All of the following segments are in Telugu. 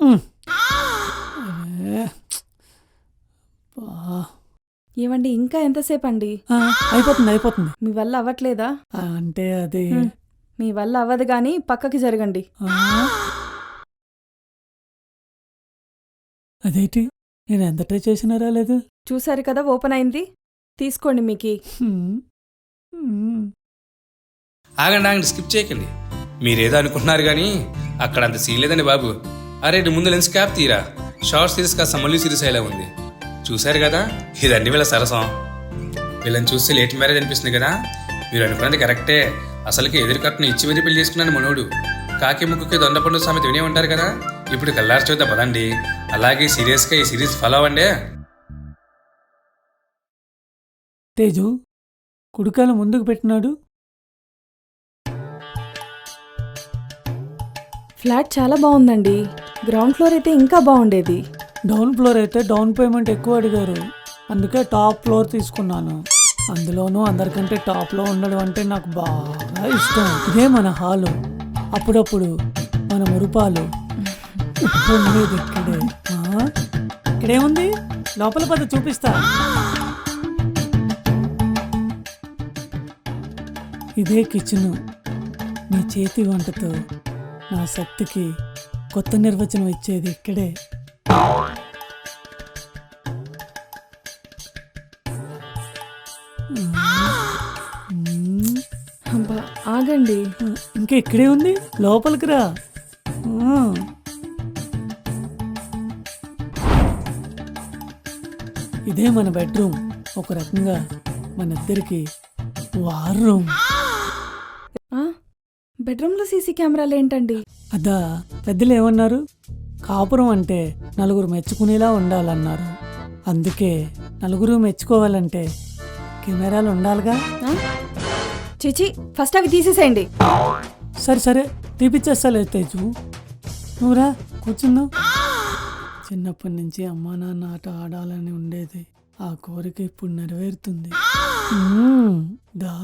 అరే, బా. ఏమండి ఇంకా ఎంతసేపు అండి? అయిపోతుంది. మీ వల్ల అవ్వట్లేదా? అంటే అది మీ వల్ల అవ్వదు గాని పక్కకి జరగండి. అదేంటి నేను ఎంత ట్రై చేసినా రాలేదు. చూసారు కదా ఓపెన్ అయింది. తీసుకోండి మీకి. ఆగండి స్కిప్ చేయకండి. మీరేదో అనుకుంటున్నారు కానీ అక్కడ అంత సీన్ లేదండి బాబు. అరే ముందు లెన్స్ క్యాప్ తీరా. షార్ట్ సిరీస్ కాస్త మళ్ళీ సిరీస్ అయ్యేలా ఉంది. చూశారు కదా, ఇదండి వీళ్ళ సరసం. వీళ్ళని చూస్తే లేట్ మ్యారేజ్ అనిపిస్తుంది కదా. మీరు అనుకున్నది కరెక్టే. అసలుకి ఎదురు కట్టును ఇచ్చి మరీ పెళ్లి చేసుకున్నాను మనోడు. కాకి ముక్కుకి దొండపండు సామెత వినే ఉంటారు కదా. ఇప్పుడు కల్లారు చూద్దాం పదండి. అలాగే సీరియస్గా ఈ సిరీస్ ఫాలో అవ్వండి. తేజు కుడికాలు ముందుకు పెట్టినాడు. ఫ్లాట్ చాలా బాగుందండి. గ్రౌండ్ ఫ్లోర్ అయితే ఇంకా బాగుండేది. డౌన్ ఫ్లోర్ అయితే డౌన్ పేమెంట్ ఎక్కువ అడిగారు. అందుకే టాప్ ఫ్లోర్ తీసుకున్నాను. అందులోనూ అందరికంటే టాప్లో ఉండడం అంటే నాకు బాగా ఇష్టం. ఇదే మన హాలు. అప్పుడప్పుడు మన మురుపాలు ఉండేది ఇక్కడే. ఇక్కడేముంది, లోపల పద చూపిస్తా. ఇదే కిచెను. నీ చేతి వంటతో నా శక్తికి కొత్త నిర్వచనం ఇచ్చేది ఇక్కడే. అబ్బా ఆగండి. ఇంకా ఇక్కడే ఉంది, లోపలికి రా. ఇదే మన బెడ్రూమ్. ఒక రకంగా మన ఇద్దరికి వార్ రూమ్. బెడ్రూమ్లో సీసీ కెమెరాలు ఏంటండి? అదా, పెద్దలు ఏమన్నారు, కాపురం అంటే నలుగురు మెచ్చుకునేలా ఉండాలన్నారు. అందుకే నలుగురు మెచ్చుకోవాలంటే కెమెరాలు ఉండాలిగా. చిచి, ఫస్ట్ అవి తీసేసేయండి. సరే తీపిచ్చేస్తాలే తేజు. నువ్వురా కూర్చుందాం. చిన్నప్పటి నుంచి అమ్మా నాన్న ఆట ఆడాలని ఉండేది. ఆ కోరిక ఇప్పుడు నెరవేరుతుంది. దా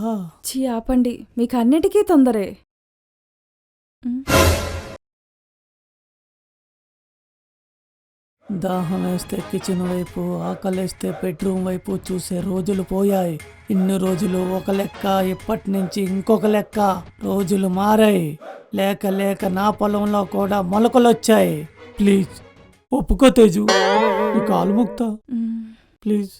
చీ ఆపండి, మీకు అన్నిటికీ తొందరే. దాహం వేస్తే కిచెన్ వైపు, ఆకలేస్తే బెడ్రూమ్ వైపు చూసే రోజులు పోయాయి. ఇన్ని రోజులు ఒక లెక్క, ఇప్పటి నుంచి ఇంకొక లెక్క. రోజులు మారాయి. లేక లేక నా పొలంలో కూడా మొలకలొచ్చాయి. ప్లీజ్ ఒప్పుకో తేజు, నీ కాలు ముక్తా ప్లీజ్.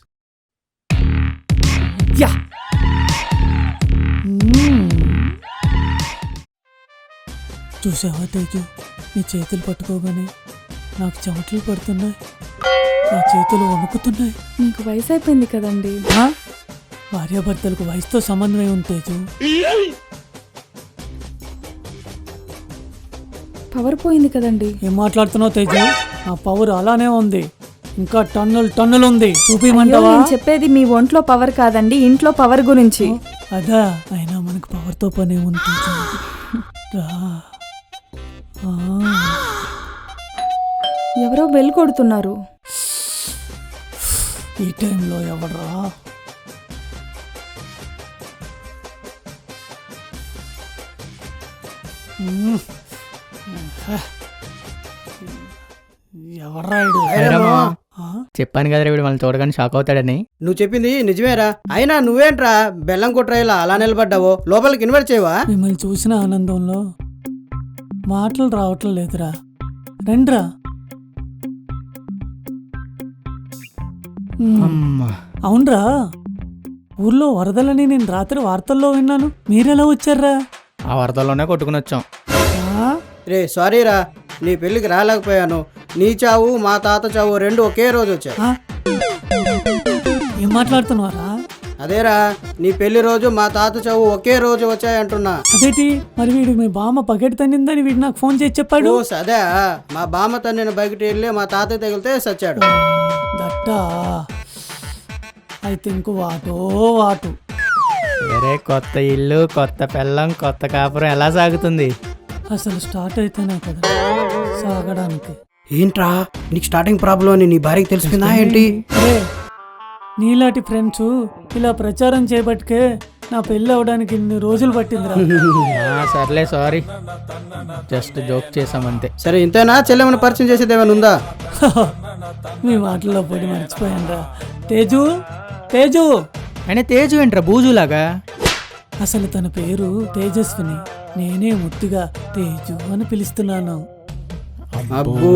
చూసావా తేజు, నీ చేతులు పట్టుకోగానే నాకు చెమటలు పడుతున్నాయి. నా చేతులు వణుకుతున్నాయి. మీకు వయసు అయిపోయింది కదండి. భార్యాభర్తలకు వయసుతో సంబంధమే ఉంది తేజు. పవర్ పోయింది కదండి. ఏం మాట్లాడుతున్నావు తేజు? నా పవర్ అలానే ఉంది, ఇంకా టన్నులు ఉంది. చూపిమంటావా? నేను చెప్పేది మీ ఒంట్లో పవర్ కాదండి, ఇంట్లో పవర్ గురించి. అదా, అయినా మనకు పవర్తో పనే ఉంది తేజు. ఎవరో బెల్ కొడుతున్నారు. ఈ టైంలో ఎవడ్రా? ఎవర్రాయుడు? చెప్పాను కదరా వీడు మనల్ని చూడగానే షాక్ అవుతాడని. నువ్వు చెప్పింది నిజమేరా. అయినా నువ్వేంట్రా బెల్లం కొట్రాయిలా అలా నిలబడ్డావో? లోపలికి ఇన్వైట్ చేయవా? మిమ్మల్ని చూసిన ఆనందంలో మాటలు రావటం లేదురా. రండ్రా. అవునరా, ఊర్లో వరదలని నేను రాత్రి వార్తల్లో విన్నాను. మీరెలా వచ్చారా? ఆ వరదల్లోనే కొట్టుకుని వచ్చాం. రే సారీరా, నీ పెళ్ళికి రాలేకపోయాను. నీ చావు మా తాత చావు రెండు ఒకే రోజు వచ్చాయి. ఏం మాట్లాడుతున్నారా? అదేరా, నీ పెళ్లి రోజు మా తాత చావు ఒకే రోజు వచ్చాయంటున్నా. అదేంటి మరి? వీడు మీ బామ్మ పగటి తన్నిందని వీడు నాకు ఫోన్ చేసి చెప్పాడు. అదే, మా బామ్మ తన్నిన బయట వెళ్ళి మా తాత తగిలితే సచ్చాడు. దట్టా అయితే ఇంకో వాటు. వేరే కొత్త ఇల్లు, కొత్త పెళ్ళం, కొత్త కాపురం ఎలా సాగుతుంది? అసలు స్టార్ట్ అయితేనే కదా సాగడానికి. ఏంట్రా నీకు స్టార్టింగ్ ప్రాబ్లం అని నీ భార్యకి తెలిసిపోయిందా ఏంటి? నీలాంటి ఫ్రెండ్స్ ఇలా ప్రచారం చేయబట్టుకే నా పెళ్ళి అవడానికి ఇన్ని రోజులు పట్టిందిరా. సర్లే సారీ, జస్ట్ జోక్ చేసామంతే. సరే ఇంతేనా? చెల్లెమని పరిచయం చేసేది ఏమైనా ఉందా? మీ మాటల్లో పడి మర్చిపోయానురా. తేజు, తేజు. అయినా తేజు ఏంట్రా బూజులాగా? అసలు తన పేరు తేజస్విని, నేనే ముద్దుగా తేజు అని పిలుస్తున్నాను. అబ్బో,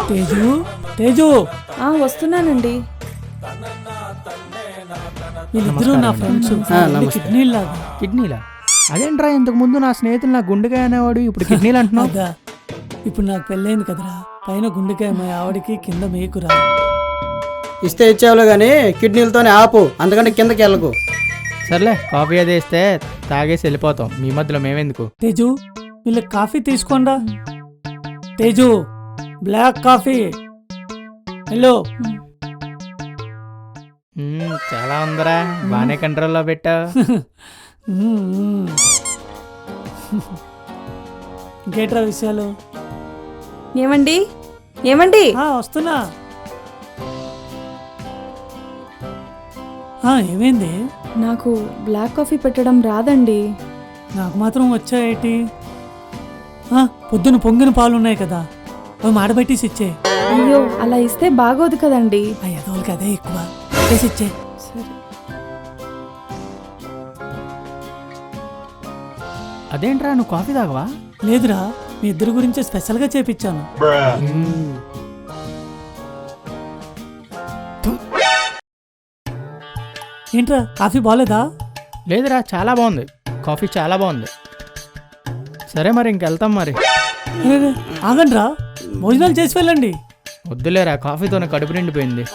తేజు, తేజు. వస్తున్నానండి. వీళ్ళిద్దరూ నా ఫ్రెండ్స్, కిడ్నీలాగా. కిడ్నీలా? అదేంట్రా, ఇంతకు ముందు నా స్నేహితులు నాకు గుండెకాయ అనేవాడు, ఇప్పుడు కిడ్నీలు అంటున్నావు. అదా, ఇప్పుడు నాకు పెళ్ళైంది కదరా, పైన గుండెకాయ మా ఆవిడికి, కింద మేకురా. ఇస్తే ఇచ్చేవాళ్ళు కానీ కిడ్నీలతోనే ఆపు, అందుకంటే కిందకి వెళ్ళకు. సర్లే, కాఫీ అదే ఇస్తే తాగేసి వెళ్ళిపోతాం, మీ మధ్యలో మేమెందుకు. తేజు, వీళ్ళకి కాఫీ తీసుకోండా. Teju, black coffee. హలో. చాలా ఉందరా, బాగానే కంట్రోల్లో పెట్టావు. ఇంకేట్రా విషయాలు? ఏమండి, ఏమండి? వస్తున్నా. ఏమైంది? నాకు బ్లాక్ కాఫీ పెట్టడం రాదండి. నాకు మాత్రం వచ్చాయేటి? పొద్దున పొంగిన పాలు ఉన్నాయి కదా, అవి మాడబెట్టేసి ఇచ్చే. అయ్యో, అలా ఇస్తే బాగోదు కదండి. ఎదోళ్ళకి అదే ఎక్కువ, పెట్టేసి ఇచ్చే. సరే. అదేంట్రా, నువ్వు కాఫీ తాగవా? లేదురా, మీ ఇద్దరు గురించి స్పెషల్గా చేపించాను. ఏంట్రా, కాఫీ బాగాలేదా? లేదురా, చాలా బాగుంది, కాఫీ చాలా బాగుంది. సరే మరి ఇంకెళ్తాం మరి. ఆగండి రా, భోజనాలు చేసి వెళ్ళండి. వద్దులేరా, కాఫీతోనే కడుపు నిండిపోయింది.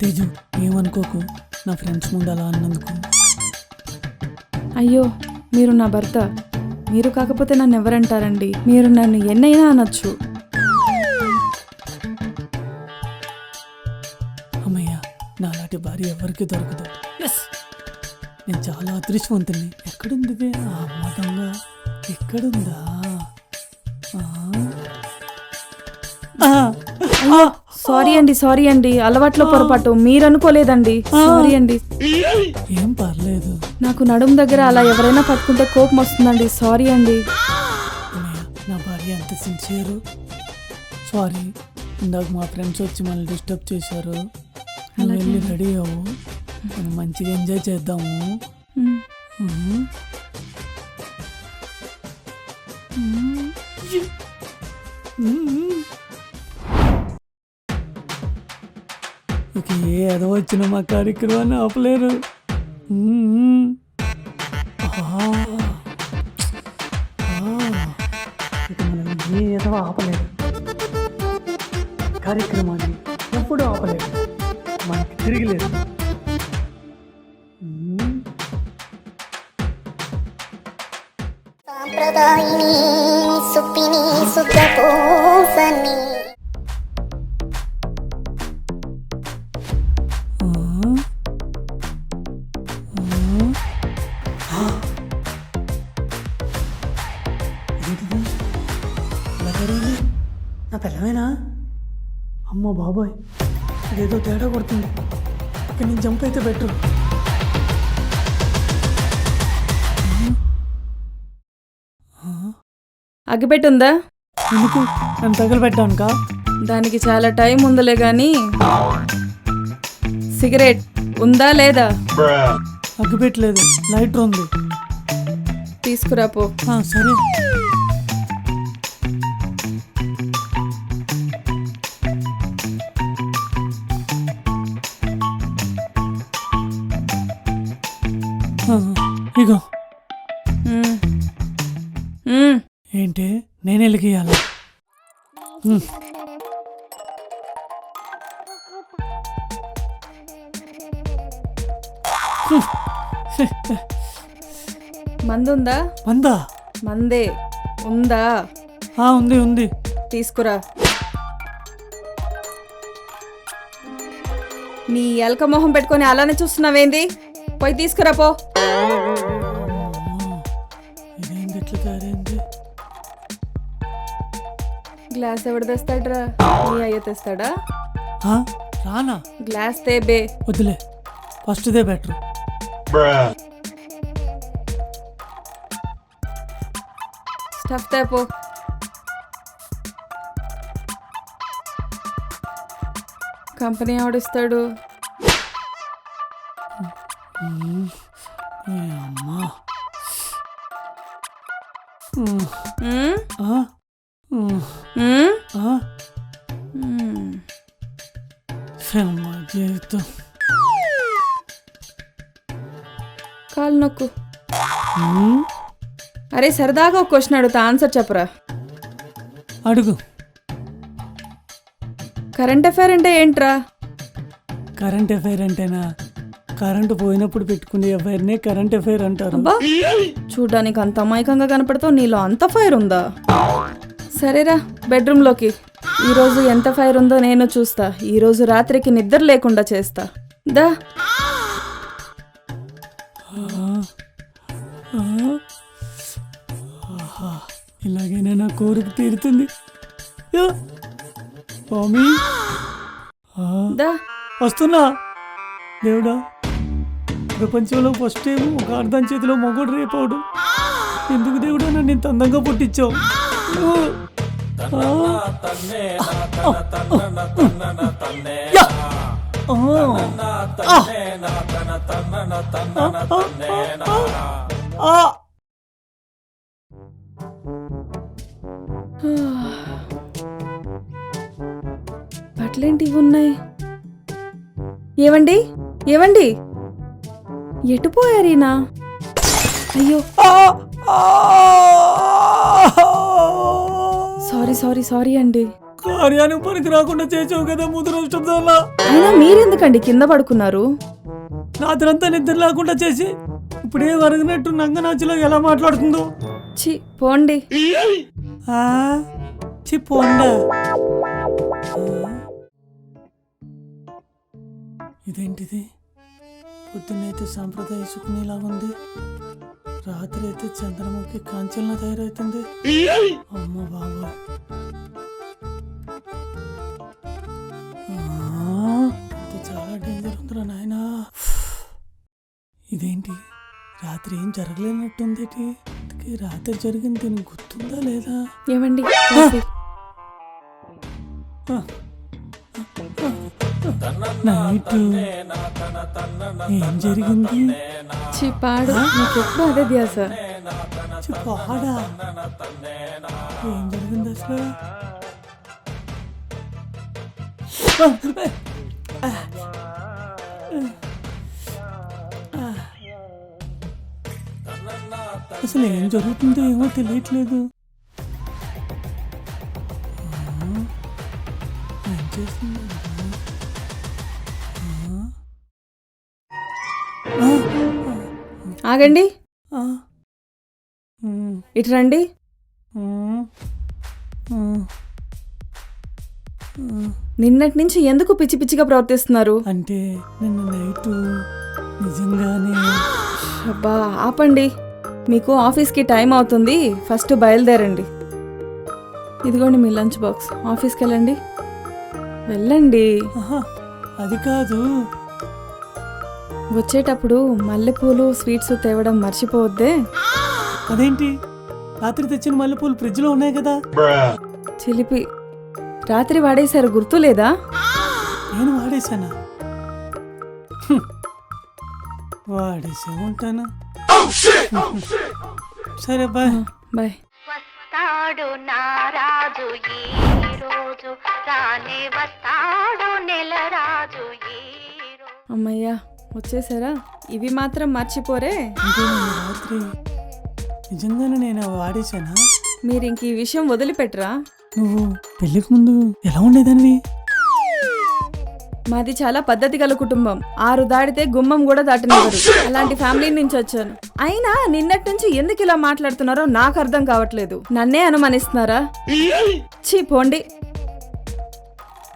తేజు, ఏమనుకోకు, నా ఫ్రెండ్స్ ముందు అలా అన్నందుకు. అయ్యో, మీరు నా భర్త, మీరు కాకపోతే నన్ను ఎవరంటారండి? మీరు నన్ను ఎన్నైనా అనొచ్చు. అమ్మయ్య, నాలాంటి భార్య ఎవరికి దొరకదు. నేను చాలా అదృష్టవంతుని. ఎక్కడుంది ఇది? అమ్మదంగా ఎక్కడుందా? సారీ అండి, అలవాట్లో పొరపాటు, మీరు అనుకోలేదండి. సారీ అండి. ఏం పర్లేదు. నాకు నడుము దగ్గర అలా ఎవరైనా పట్టుకుంటే కోపం వస్తుందండి. సారీ అండి. నా భార్య ఎంత సిన్సియరు. సారీ, ఇందాక మా ఫ్రెండ్స్ వచ్చి మళ్ళీ డిస్టర్బ్ చేశారు. నువ్వు వెళ్ళి రెడీ అవ్వు, మనం మంచిగా ఎంజాయ్ చేద్దాము. ఇక ఏదో వచ్చిన మా కార్యక్రమాన్ని ఆపలేరు. ఇక మనం ఏదో ఆపలేరు, కార్యక్రమాన్ని ఎప్పుడు ఆపలేదు, మనకి తిరిగిలేదు. సాంప్రదాయిని సుప్పిని సుఖపోసని నా పిల్లమేనా? అమ్మ బాబాయ్, ఇదేదో తేడా కొడుతుంది. ఇక నేను జంప్ అయితే బెటర్. అగ్గిపెట్టుందా? ఎందుకు? నేను తగలబెట్టానుకా? దానికి చాలా టైం ఉందిలే గాని, సిగరెట్ ఉందా లేదా? అగ్గిపెట్టలేదు, లైటర్ ఉంది. తీసుకురాపో. సరే. ఇగో. ఏంటి, నేను వెలిగియాలా? మందుందా? మందా? మందే ఉందా? ఉంది ఉంది. తీసుకురా. నీ ఎలక మొహం పెట్టుకొని అలానే చూస్తున్నావేంది? పోయి తీసుకురా పో. గ్లాస్ ఎవడు తెస్తాడ్రా? నీ అయ్య తెస్తాడా? ఆ, రానా? గ్లాస్ తే బే. వదిలే, ఫస్ట్దే బెటర్. స్టఫ్ తేపో. కంపెనీ ఆవిడిస్తాడు. ఏ అమ్మా. మ్మ్? ఆ, మ్మ్? ఆ, మ్మ్. అమ్మా జీవితం. కాలు నొక్కు. ఉమ్, అరే సరదాగా ఒక క్వశ్చన్ అడుగుతా, ఆన్సర్ చెప్పరా. అడుగు. కరెంట్ అఫైర్ అంటే ఏంట్రా? Current affair అంటేనా? కరెంటు పోయినప్పుడు పెట్టుకునే అఫైర్నే కరెంట్ అఫైర్ అంటారు. అబ్బా, చూడ్డానికి అంత అమాయకంగా కనపడతావు, నీలో అంత ఫైర్ ఉందా? సరేరా, బెడ్రూమ్లోకి. ఈరోజు ఎంత ఫైర్ ఉందో నేను చూస్తా. ఈరోజు రాత్రికి నిద్ర లేకుండా చేస్తా. దా. ఆహా, ఇలాగైనా నా కోరిక తీరుతుంది. యా, స్వామి. ఆ, దా. వస్తున్నా. దేవుడా, ప్రపంచంలో ఫస్ట్ టైం ఒక అర్ధం చేతిలో మగోడు రేపాడు. ఎందుకు దేవుడా నన్ను ఇంత అందంగా పుట్టించావు? బట్టలేంటి ఇవి ఉన్నాయి? ఏవండి, ఏవండి, ఎటు పోయారీనా? అయ్యో, సారీ సారీ సారీ అండి. కార్యానికి పనికి రాకుండా చేసావు కదా ముద్ర వల్ల. అయినా మీరెందుకండి కింద పడుకున్నారు? రాత్రంతా నిద్ర లేకుండా చేసి ఇప్పుడే వరగనట్టు నంగనాచిలో ఎలా మాట్లాడుతుందో. చి పోండి. చిప్పండా. ఇదేంటిది? పొద్దున్నైతే సాంప్రదాయ సుకునేలాగా ఉంది, రాత్రి అయితే చంద్రముఖి కాంచెల్లా తయారవుతుంది. అమ్మ బాబా, చాలా డేంజర్ ఉందిరా నాయనా. ఇదేంటి రాత్రి ఏం జరగలేనట్టుంది? రాత్రి జరిగింది దీనికి గుర్తుందా లేదా? ఏవండి, కాఫీ. నైట్ ఏం జరిగింది? చిపాడు, నీకెప్పుడు అదే ధ్యాస. పాడా ఏం జరిగింది అసలు? అసలు ఏం జరుగుతుందో ఏమో తెలియట్లేదు. ఏం చేస్తుంది? ఆగండి, ఇటు రండి. నిన్నటి నుంచి ఎందుకు పిచ్చి పిచ్చిగా ప్రవర్తిస్తున్నారు? అంటే నిన్న నైట్ నిజంగానే. అబ్బా ఆపండి, మీకు ఆఫీస్కి టైం అవుతుంది, ఫస్ట్ బయలుదేరండి. ఇదిగోండి మీ లంచ్ బాక్స్, ఆఫీస్కి వెళ్ళండి. వెళ్ళండి. అది కాదు, వచ్చేటప్పుడు మల్లెపూలు స్వీట్స్ తేవడం మర్చిపోవద్దే. అదేంటి? రాత్రి తెచ్చిన మల్లెపూలు ఫ్రిడ్జ్లో ఉన్నాయి కదా. చిలిపి, రాత్రి వాడేశారు, గుర్తు లేదా? నేను వాడేశానా? వాడేసే ఉంటాను. సరే బాయ్. బాయ్. వస్తాడు నారాజు ఈ రోజు, రానే వస్తాడు నెల రాజు ఈ రోజు. అమ్మయ్యా, వచ్చేసారా? ఇవి మాత్రం మర్చిపోరే. అంటే నేను రాత్రి నిజంగానే నేను వాడేశానా? మీరు ఇంక ఈ విషయం వదిలిపెట్టరా? నువ్వు పెళ్లికి ముందు ఎలా ఉండేదానివి? మాది చాలా పద్ధతి గల కుటుంబం, 6 దాటితే గుమ్మం కూడా దాటనివ్వరు. అలాంటి ఫ్యామిలీ నుంచి వచ్చాను. అయినా నిన్నటి నుంచి ఎందుకు ఇలా మాట్లాడుతున్నారో నాకు అర్థం కావట్లేదు. నన్నే అనుమానిస్తున్నారా? ఛీ పోండి.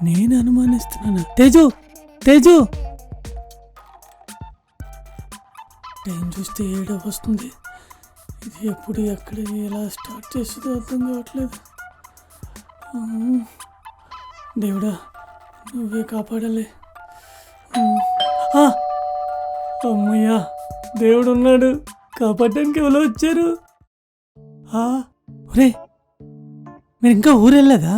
నేను అనుమానిస్తున్నానా? తేజు, తేజు, టైం చూస్తే 7 వస్తుంది. ఇది ఎప్పుడు ఎక్కడ ఎలా స్టార్ట్ చేస్తుందో అర్థం కావట్లేదు. దేవుడా నువ్వే కాపాడాలి. ఆ! అమ్మయ్యా దేవుడు ఉన్నాడు, కాపాడడానికి ఎవరో వచ్చారు. ఒరే మీరు ఇంకా ఊరు వెళ్ళలేదా?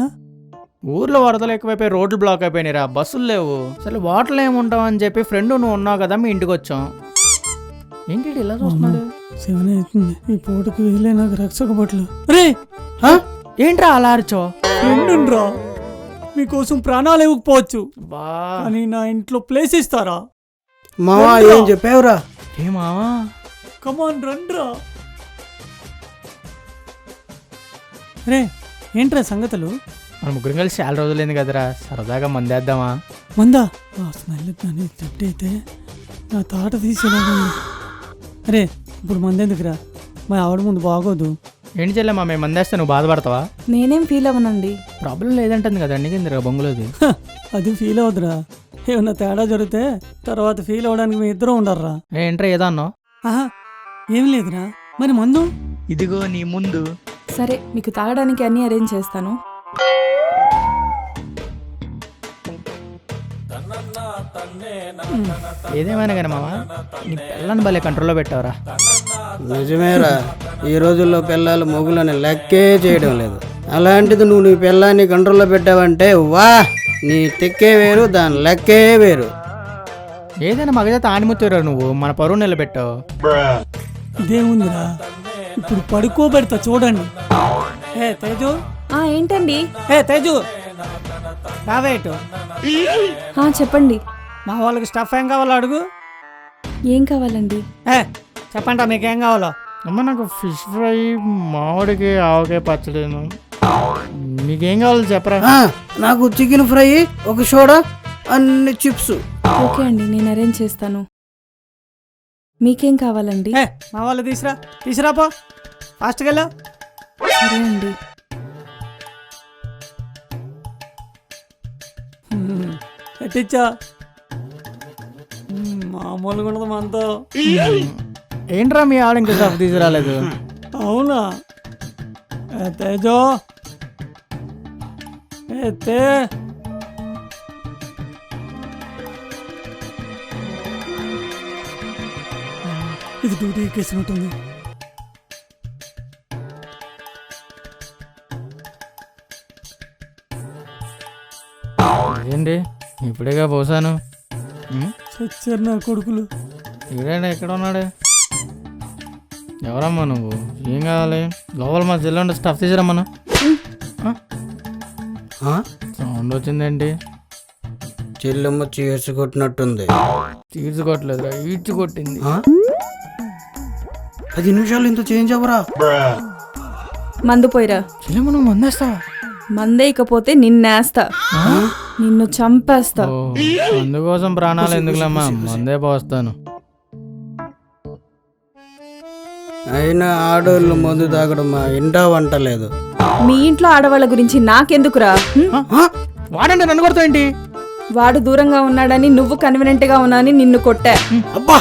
ఊర్లో వరదలు ఎక్కువైపోయి రోడ్లు బ్లాక్ అయిపోయినాయిరా, బస్సులు లేవు. అసలు వాటర్లో ఏముంటావు అని చెప్పి ఫ్రెండ్ నువ్వు ఉన్నావు కదా మీ ఇంటికి వచ్చాం. ఏంటి ఈడు ఇలా చూస్తున్నాడు? 7 అవుతుంది, ఈ పూటకి వీలే నాకు రక్షక బట్టలు. రే ఏంట్రా అలా అరిచో? రా మీకోసం ప్రాణాలు ఇవ్వకపోవచ్చు బా కానీ నా ఇంట్లో ప్లేస్ ఇస్తారా? మావా ఏం చెప్పావురా? ఏమా కమాన్ రండ్రా. రే ఏంట్రా సంగతులు? మన ముగ్గురం కలిసి చాలా రోజులైంది కదరా, సరదాగా మందేద్దామా? మందా ఆ స్మెల్ కానీ తిట్టి అయితే నా తాట తీసేలాగా. అరే ఇప్పుడు మందెందుకురా, మా ఆవిడ ముందు బాగోదు. ఏంటి చెల్లెమ్మా మేము మందేస్తే నువ్వు బాధపడతావా? నేనేం ఫీల్ అవ్వనండి. ప్రాబ్లం లేదంటుంది కదా, నీకేందిరా బొంగులోది? అది ఫీల్ అవుతురా, ఏమన్నా తేడా జరిగితే తర్వాత ఫీల్ అవ్వడానికి మీ ఇద్దరు ఉండర్రా. ఏంట్రా ఏదో అన్నావు? ఆహా ఏం లేదురా. మరి మందు ఇదిగో నీ ముందు. సరే మీకు తాగడానికి అన్ని అరేంజ్ చేస్తాను. ఏదేమైనా కానీ మామ నీ పిల్లని భలే కంట్రోల్లో పెట్టావురా. నిజమేరా, ఈ రోజుల్లో పిల్లలు మొగులని లెక్కే చేయడం లేదు. అలాంటిది నువ్వు నీ పిల్లాన్ని కంట్రోల్లో పెట్టావంటే వా, నీ తెక్కే వేరు, దాని లెక్కే వేరు. ఏదైనా మగజాత ఆనిముత్తురా నువ్వు, మన పరువు నిలబెట్టావు. ఇదేముందిరా, ఇప్పుడు పడుకోబెడతా చూడండి. ఏ తేజు, ఏంటండి? ఏ తేజు రావేటు. చెప్పండి. మా వాళ్ళకి స్టఫ్ ఏం కావాలో అడుగు. ఏం కావాలండి? చెప్పండి మీకేం కావాలో. అమ్మ నాకు ఫిష్ ఫ్రై, మామిడికి ఆవకాయ పచ్చడిను. మీకేం కావాలో చెప్పరా? నాకు చికెన్ ఫ్రై, ఒక సోడా, అన్ని చిప్స్. ఓకే అండి, నేను అరేంజ్ చేస్తాను. మీకేం కావాలండి? మా వాళ్ళు తీసురాపో ఫాస్ట్గా వెళ్ళు. సరే అండి. ఎట్టిచ్చా మామూలుగా ఉండదు మనతో. ఏంట్రా మీ ఆవిడ ఇంకా స్టఫ్ తీసుకురాలేదు? అవునా తేజో తే ఇది డ్యూటీ ఎక్కేసినట్టుంది. ఏంటి ఇప్పుడేగా పోసాను. చచ్చారు నా కొడుకులు. ఈడేంటి ఎక్కడ ఉన్నాడు? ఎవరమ్మా నువ్వు? ఏం కావాలి? లోపల మా చెల్లెండి స్టఫ్ తీసుకురమ్మను. సౌండ్ వచ్చిందేంటి? చెల్లెమ్మ చీర్చి కొట్టినట్టుంది. తీర్చుకోవట్లేదురా, ఈడ్చి కొట్టింది. 10 నిమిషాలు ఇంత చేంజ్ అవ్వరా? మందు పోయిరా. చెల్లెమ్మ నువ్వు మందేస్తావా? మందేయకపోతే నిన్నేస్తా, నిన్ను చంపేస్తా. అందుకోసం ప్రాణాలు ఎందుకులమ్మా, మందే పోస్తాను. అయినా ఆడోళ్ళు మందు తాగడం మా ఇంటా వంట లేదు. మీ ఇంట్లో ఆడవాళ్ళ గురించి నాకెందుకురా? వాడండి నన్ను కొడతా ఏంటి? వాడు దూరంగా ఉన్నాడని నువ్వు కన్వీనెంట్ గా ఉన్నాని నిన్ను కొట్టా. అబ్బా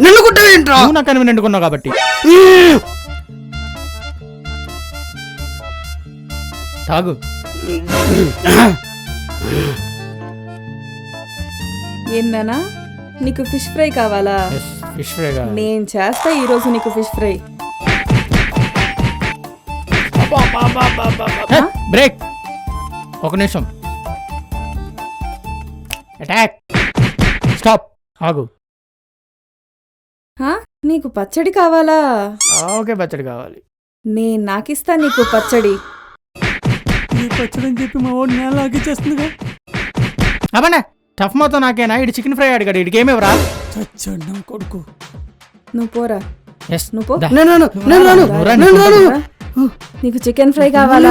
నన్ను కొట్టావేంట్రా? నువ్వు నాకు కన్వీనెంట్ కొన్నావు కాబట్టి. తాగు. ఏందనా నీకు ఫిష్ ఫ్రై కావాలా? ఫిష్ ఫ్రై కావాలి. నేను చేస్తా ఈ రోజు నీకు ఫిష్ ఫ్రై. బ్రేక్, ఒక నిమిషం. అటాక్, స్టాప్, ఆగు. నీకు పచ్చడి కావాలా? ఓకే పచ్చడి కావాలి. నేను నాకిస్తా నీకు పచ్చడి. ఈ పచ్చడి అని చెప్పి మా వాడు నేల ఆగిచ్చేస్తుందిగా. అవనే టఫ్ మొత్తం నాకేనా? ఇటు చికెన్ ఫ్రై అడిగాడు, ఇటుకి ఏమేవరా? చచ్చాడు నా కొడుకు. నువ్వు పోరా. ఎస్ నువ్వు పో. నీకు చికెన్ ఫ్రై కావాలా?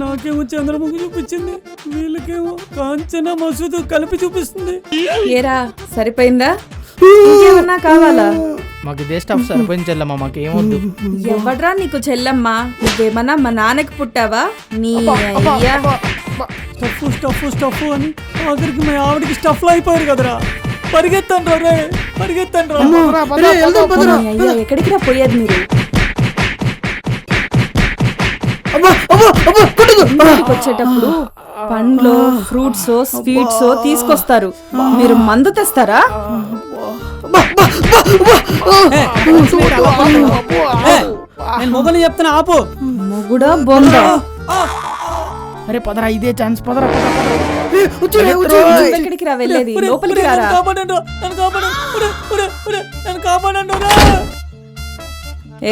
నాకేమో చంద్రముఖి చూపించింది, వీళ్ళకేమో కాంచన మసూదు కలిపి చూపిస్తుంది. ఏరా సరిపోయిందా? ఇంకేమన్నా కావాలా? మాకు ఇదే స్టఫ్ సరిపోయింది చెల్లమ్మ, మాకేమొద్దు. ఎవడ్రా నీకు చెల్లమ్మా? నువ్వేమన్నా మా నాన్నకి పుట్టావా? నీ అయ్యా స్టఫ్ స్టఫ్ స్టఫ్ అని ఆఖరికి మా ఆవిడకి స్టఫ్లో అయిపోయారు కదరా. పరిగెత్తండి రే, పరిగెత్తండి రా. రే, వెళ్దాం పదరా. మీ అయ్యా ఎక్కడికి రా పోయేది మీరు? అబ్బా, అబ్బా, అబ్బా, కొట్టదు. ఇంటికి వచ్చేటప్పుడు పండ్లు, ఫ్రూట్స్, స్వీట్స్ తీసుకొస్తారు. మీరు మందు తెస్తారా? నేను మొగలు చెప్తున్నా ఆపు. మొగుడా బొందా? అరే పదరా, ఇదే ఛాన్స్, పదరా. నువ్వు ఎక్కడికి రా వెళ్ళేది? ఒరే, లోపలికి ఒరే, రారా? నన్ను కాపాడండి రా, నన్ను కాపాడండి. ఒరే, ఒరే, ఒరే, నన్ను కాపాడండి రా.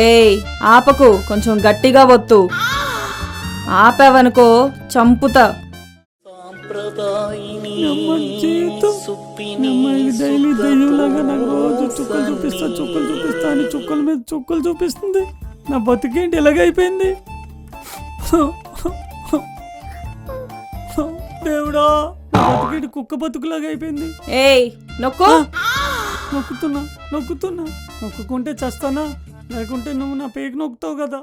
ఏయ్ ఆపకు, కొంచెం గట్టిగా వత్తు. ఆపావనుకో చంపుతా. అమ్మ జీవితం. అమ్మ ఇది డైలీ దెయ్యంలాగా నాకు రోజు చుక్కలు చూపిస్తా అని చుక్కల మీద చుక్కలు చూపిస్తుంది. నా బతుకేంటి ఇలాగైపోయింది? దేవుడా, నా బతుకేంటి కుక్క బతుకులాగా అయిపోయింది. ఏయ్ నొక్కు. నొక్కుతున్నా నొక్కుంటే చస్తానా? లేకుంటే నువ్వు నా పేరు నొక్కుతావు కదా.